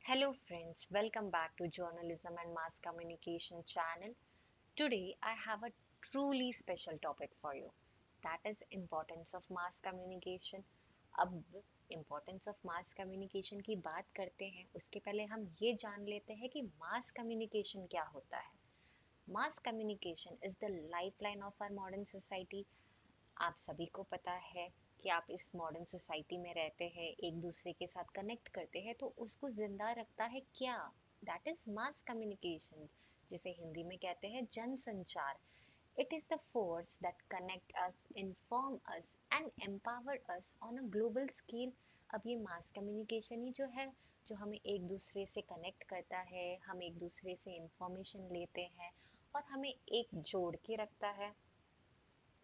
Hello friends, welcome back to Journalism and Mass Communication channel. Today I have a truly special topic for you. That is importance of mass communication. अब importance of mass communication की बात करते हैं उसके पहले हम ये जान लेते हैं कि mass communication क्या होता है. Mass communication is the lifeline of our modern society. आप सभी को पता है कि आप इस मॉडर्न सोसाइटी में रहते हैं, एक दूसरे के साथ कनेक्ट करते हैं, तो उसको जिंदा रखता है क्या? दैट इज मास कम्युनिकेशन, जिसे हिंदी में कहते हैं जनसंचार. It is the force that connect us, inform us and empower us on a global scale. अब ये मास कम्युनिकेशन ही जो है, जो हमें एक दूसरे से कनेक्ट करता है, हम एक दूसरे से इंफॉर्मेशन लेते हैं और हमें एक जोड़ के रखता है.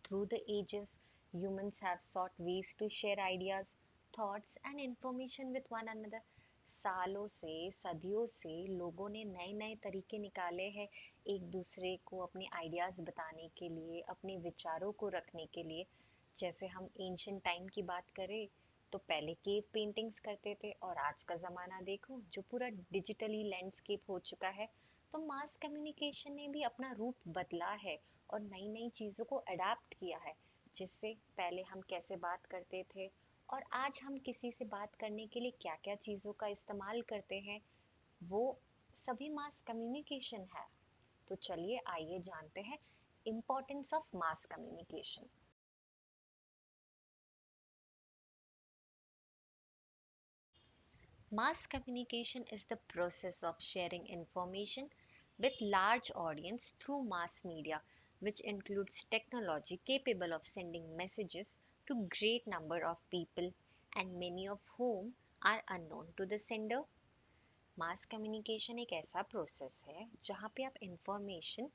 Through the ages, humans have sought ways to share ideas, thoughts and information with one another. सालों से सदियों से लोगों ने नए नए तरीके निकाले हैं एक दूसरे को अपने आइडियाज बताने के लिए, अपने विचारों को रखने के लिए. जैसे हम एंशियंट टाइम की बात करें तो पहले केव पेंटिंग्स करते थे और आज का ज़माना देखो जो पूरा डिजिटली लैंडस्केप हो चुका है. तो मास कम्युनिकेशन ने भी अपना रूप बदला है और नई नई चीज़ों को अडाप्ट किया है. जिससे पहले हम कैसे बात करते थे और आज हम किसी से बात करने के लिए क्या क्या चीज़ों का इस्तेमाल करते हैं, वो सभी मास कम्युनिकेशन है. तो चलिए आइए जानते हैं importance of mass communication. Mass communication is the process of sharing information with large audience through mass media, which includes technology capable of sending messages to great number of people and many of whom are unknown to the sender. Mass communication एक ऐसा process है जहाँ पे आप information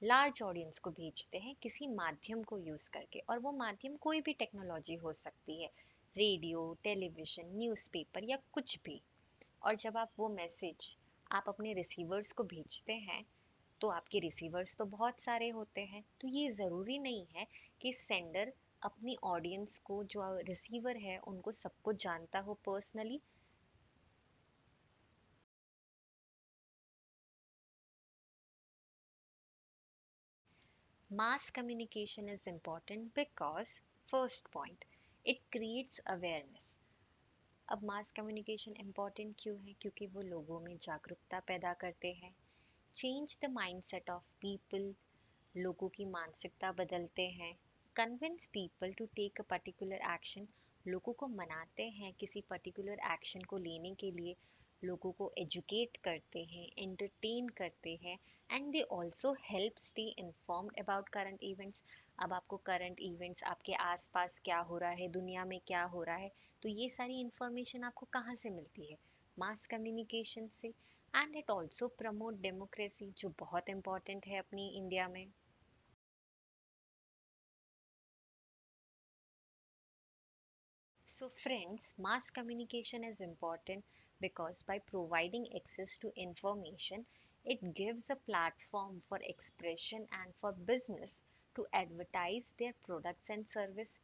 large audience को भेजते हैं किसी माध्यम को यूज करके, और वो माध्यम कोई भी टेक्नोलॉजी हो सकती है, रेडियो, टेलीविजन, न्यूज़पेपर या कुछ भी. और जब आप वो मैसेज आप अपने रिसीवर्स को भेजते हैं तो आपके रिसीवर्स तो बहुत सारे होते हैं, तो ये ज़रूरी नहीं है कि सेंडर अपनी ऑडियंस को, जो रिसीवर है उनको सबको जानता हो personally. Mass communication is important because, first point, it creates awareness. अब मास कम्युनिकेशन इम्पॉर्टेंट क्यों है? क्योंकि वो लोगों में जागरूकता पैदा करते हैं. Change the mindset of people, लोगों की मानसिकता बदलते हैं. Convince people to take a particular action, लोगों को मनाते हैं किसी पर्टिकुलर एक्शन को लेने के लिए. लोगों को एजुकेट करते हैं, एंटरटेन करते हैं, and they also help stay informed about current events. अब आपको करंट इवेंट्स, आपके आसपास क्या हो रहा है, दुनिया में क्या हो रहा है, तो ये सारी इंफॉर्मेशन आपको कहाँ से मिलती है? मास कम्युनिकेशन से. And it also promote democracy, जो बहुत इम्पोर्टेंट है अपनी इंडिया में. So, friends, mass communication is important because by providing access to information, it gives a platform for expression and for business to advertise their products and service.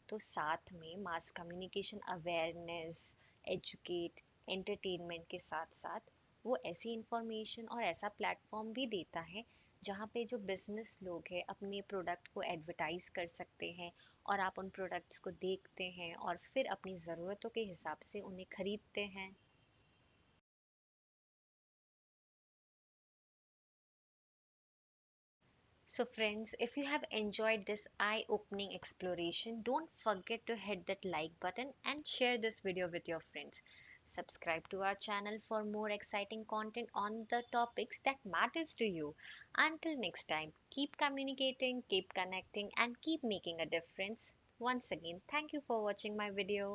तो साथ में mass communication awareness, educate, entertainment के साथ साथ वो ऐसी information और ऐसा प्लेटफॉर्म भी देता है जहाँ पे जो बिजनेस लोग हैं अपने प्रोडक्ट को एडवर्टाइज कर सकते हैं, और आप उन प्रोडक्ट्स को देखते हैं और फिर अपनी ज़रूरतों के हिसाब से उन्हें खरीदते हैं. So friends, if you have enjoyed this eye-opening exploration, don't forget to hit that like button and share this video with your friends. Subscribe to our channel for more exciting content on the topics that matters to you. Until next time, keep communicating, keep connecting and keep making a difference. Once again, thank you for watching my video.